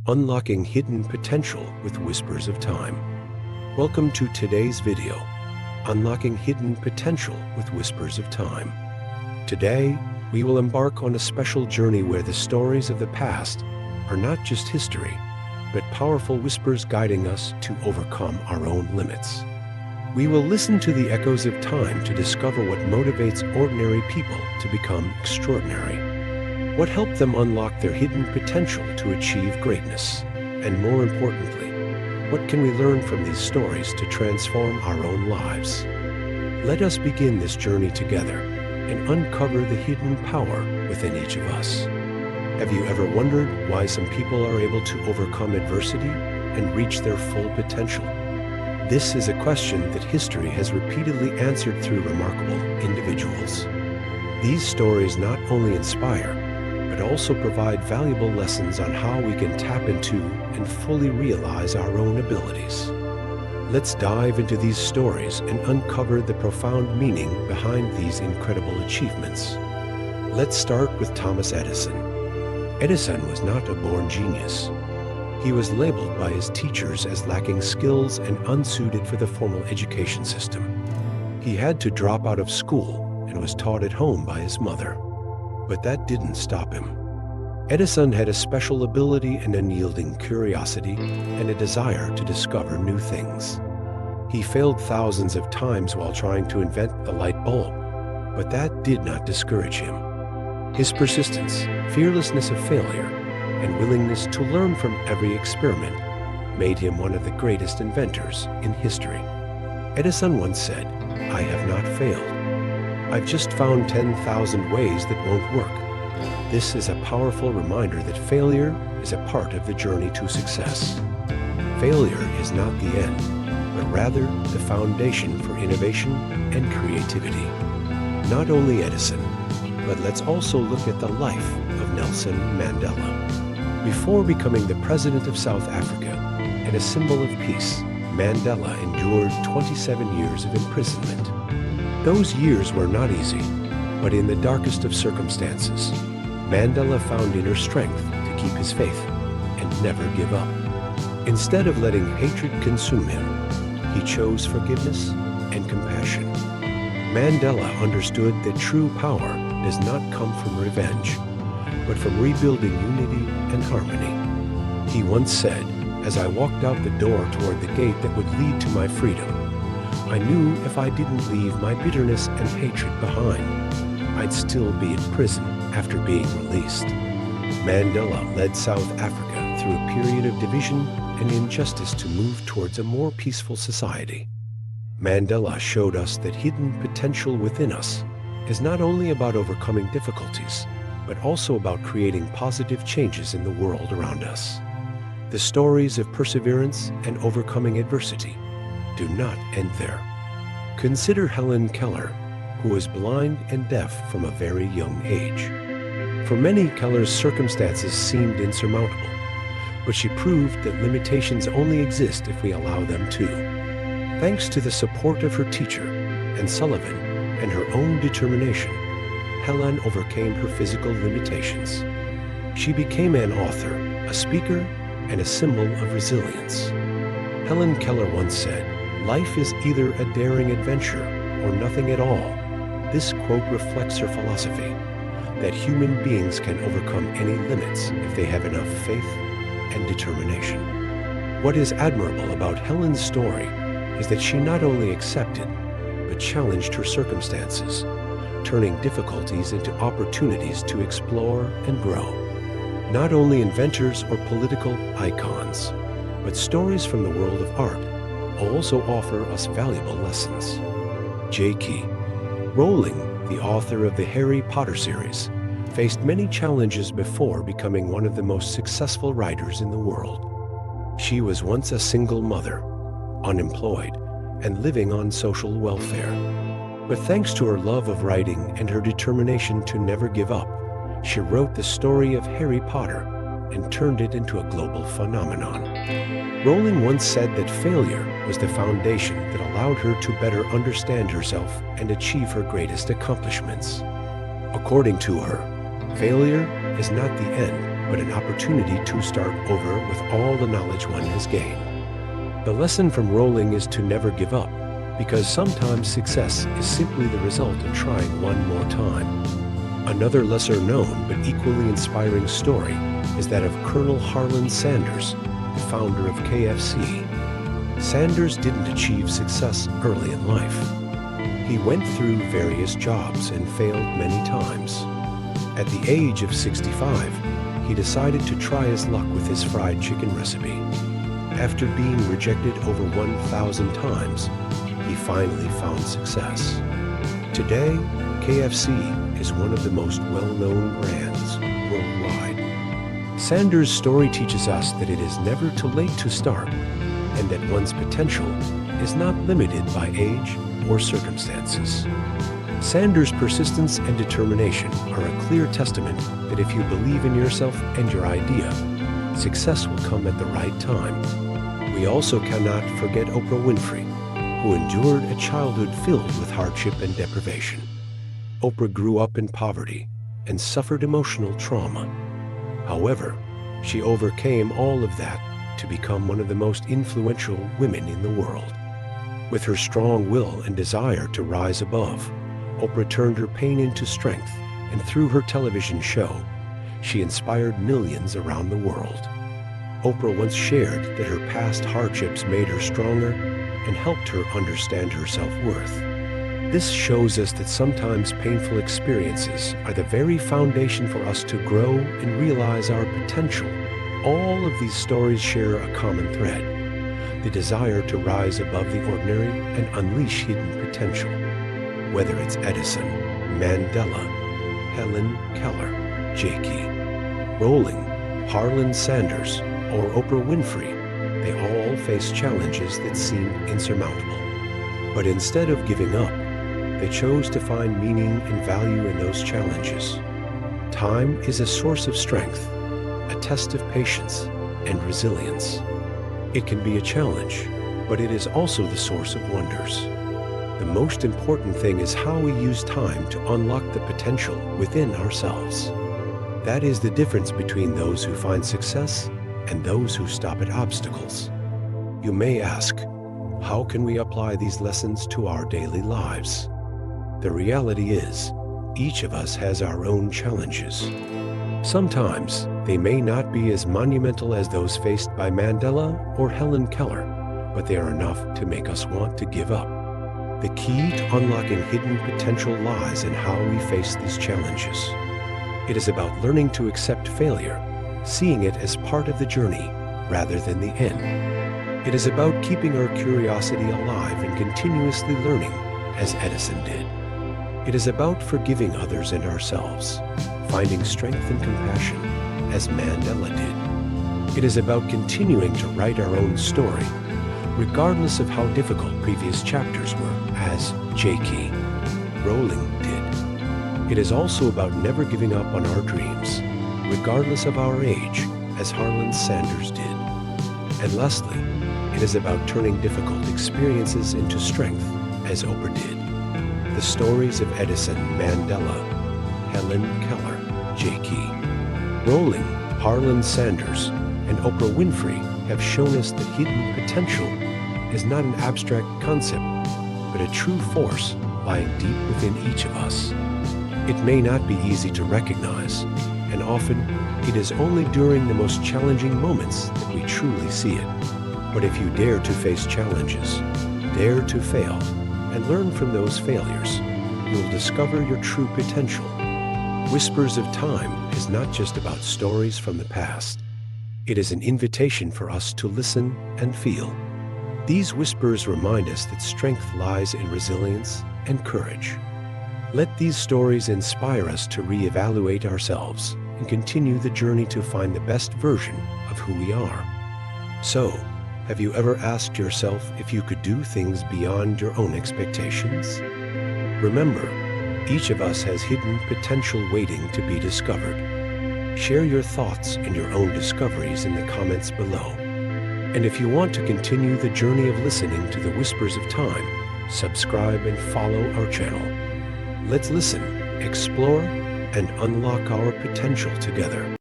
Unlocking Hidden Potential with Whispers of Time. Welcome to today's video, Unlocking Hidden Potential with Whispers of Time. Today, we will embark on a special journey where the stories of the past are not just history, but powerful whispers guiding us to overcome our own limits. We will listen to the echoes of time to discover what motivates ordinary people to become extraordinary. What helped them unlock their hidden potential to achieve greatness? And more importantly, what can we learn from these stories to transform our own lives? Let us begin this journey together and uncover the hidden power within each of us. Have you ever wondered why some people are able to overcome adversity and reach their full potential? This is a question that history has repeatedly answered through remarkable individuals. These stories not only inspire, but also provide valuable lessons on how we can tap into and fully realize our own abilities. Let's dive into these stories and uncover the profound meaning behind these incredible achievements. Let's start with Thomas Edison. Edison was not a born genius. He was labeled by his teachers as lacking skills and unsuited for the formal education system. He had to drop out of school and was taught at home by his mother. But that didn't stop him. Edison had a special ability, an unyielding curiosity, and a desire to discover new things. He failed thousands of times while trying to invent the light bulb, but that did not discourage him. His persistence, fearlessness of failure, and willingness to learn from every experiment made him one of the greatest inventors in history. Edison once said, "I have not failed. I've just found 10,000 ways that won't work." This is a powerful reminder that failure is a part of the journey to success. Failure is not the end, but rather the foundation for innovation and creativity. Not only Edison, but let's also look at the life of Nelson Mandela. Before becoming the president of South Africa and a symbol of peace, Mandela endured 27 years of imprisonment. Those years were not easy, but in the darkest of circumstances, Mandela found inner strength to keep his faith and never give up. Instead of letting hatred consume him, he chose forgiveness and compassion. Mandela understood that true power does not come from revenge, but from rebuilding unity and harmony. He once said, "As I walked out the door toward the gate that would lead to my freedom, I knew if I didn't leave my bitterness and hatred behind, I'd still be in prison after being released." Mandela led South Africa through a period of division and injustice to move towards a more peaceful society. Mandela showed us that hidden potential within us is not only about overcoming difficulties, but also about creating positive changes in the world around us. The stories of perseverance and overcoming adversity do not end there. Consider Helen Keller, who was blind and deaf from a very young age. For many, Keller's circumstances seemed insurmountable, but she proved that limitations only exist if we allow them to. Thanks to the support of her teacher, and Sullivan, and her own determination, Helen overcame her physical limitations. She became an author, a speaker, and a symbol of resilience. Helen Keller once said, "Life is either a daring adventure or nothing at all." This quote reflects her philosophy that human beings can overcome any limits if they have enough faith and determination. What is admirable about Helen's story is that she not only accepted, but challenged her circumstances, turning difficulties into opportunities to explore and grow. Not only inventors or political icons, but stories from the world of art also offer us valuable lessons. J.K. Rowling, the author of the Harry Potter series, faced many challenges before becoming one of the most successful writers in the world. She was once a single mother, unemployed, and living on social welfare. But thanks to her love of writing and her determination to never give up, she wrote the story of Harry Potter and turned it into a global phenomenon. Rowling once said that failure was the foundation that allowed her to better understand herself and achieve her greatest accomplishments. According to her, failure is not the end, but an opportunity to start over with all the knowledge one has gained. The lesson from Rowling is to never give up, because sometimes success is simply the result of trying one more time. Another lesser-known but equally inspiring story is that of Colonel Harland Sanders, the founder of KFC. Sanders didn't achieve success early in life. He went through various jobs and failed many times. At the age of 65, he decided to try his luck with his fried chicken recipe. After being rejected over 1,000 times, he finally found success. Today, KFC is one of the most well-known brands worldwide. Sanders' story teaches us that it is never too late to start, and that one's potential is not limited by age or circumstances. Sanders' persistence and determination are a clear testament that if you believe in yourself and your idea, success will come at the right time. We also cannot forget Oprah Winfrey, who endured a childhood filled with hardship and deprivation. Oprah grew up in poverty and suffered emotional trauma. However, she overcame all of that to become one of the most influential women in the world. With her strong will and desire to rise above, Oprah turned her pain into strength, and through her television show, she inspired millions around the world. Oprah once shared that her past hardships made her stronger and helped her understand her self-worth. This shows us that sometimes painful experiences are the very foundation for us to grow and realize our potential. All of these stories share a common thread: the desire to rise above the ordinary and unleash hidden potential. Whether it's Edison, Mandela, Helen Keller, J.K. Rowling, Harland Sanders, or Oprah Winfrey, they all face challenges that seemed insurmountable. But instead of giving up, they chose to find meaning and value in those challenges. Time is a source of strength, a test of patience and resilience. It can be a challenge, but it is also the source of wonders. The most important thing is how we use time to unlock the potential within ourselves. That is the difference between those who find success and those who stop at obstacles. You may ask, how can we apply these lessons to our daily lives? The reality is, each of us has our own challenges. Sometimes they may not be as monumental as those faced by Mandela or Helen Keller, but they are enough to make us want to give up. The key to unlocking hidden potential lies in how we face these challenges. It is about learning to accept failure, seeing it as part of the journey rather than the end. It is about keeping our curiosity alive and continuously learning, as Edison did. It is about forgiving others and ourselves, finding strength and compassion, as Mandela did. It is about continuing to write our own story, regardless of how difficult previous chapters were, as J.K. Rowling did. It is also about never giving up on our dreams, regardless of our age, as Harland Sanders did. And lastly, it is about turning difficult experiences into strength, as Oprah did. The stories of Edison, Mandela, Helen Keller, J.K. Rowling, Harland Sanders, and Oprah Winfrey have shown us that hidden potential is not an abstract concept, but a true force lying deep within each of us. It may not be easy to recognize, and often it is only during the most challenging moments that we truly see it. But if you dare to face challenges, dare to fail, and learn from those failures, you'll discover your true potential. Whispers of Time is not just about stories from the past. It is an invitation for us to listen and feel. These whispers remind us that strength lies in resilience and courage. Let these stories inspire us to reevaluate ourselves and continue the journey to find the best version of who we are. So, have you ever asked yourself if you could do things beyond your own expectations? Remember, each of us has hidden potential waiting to be discovered. Share your thoughts and your own discoveries in the comments below. And if you want to continue the journey of listening to the Whispers of Time, subscribe and follow our channel. Let's listen, explore, and unlock our potential together.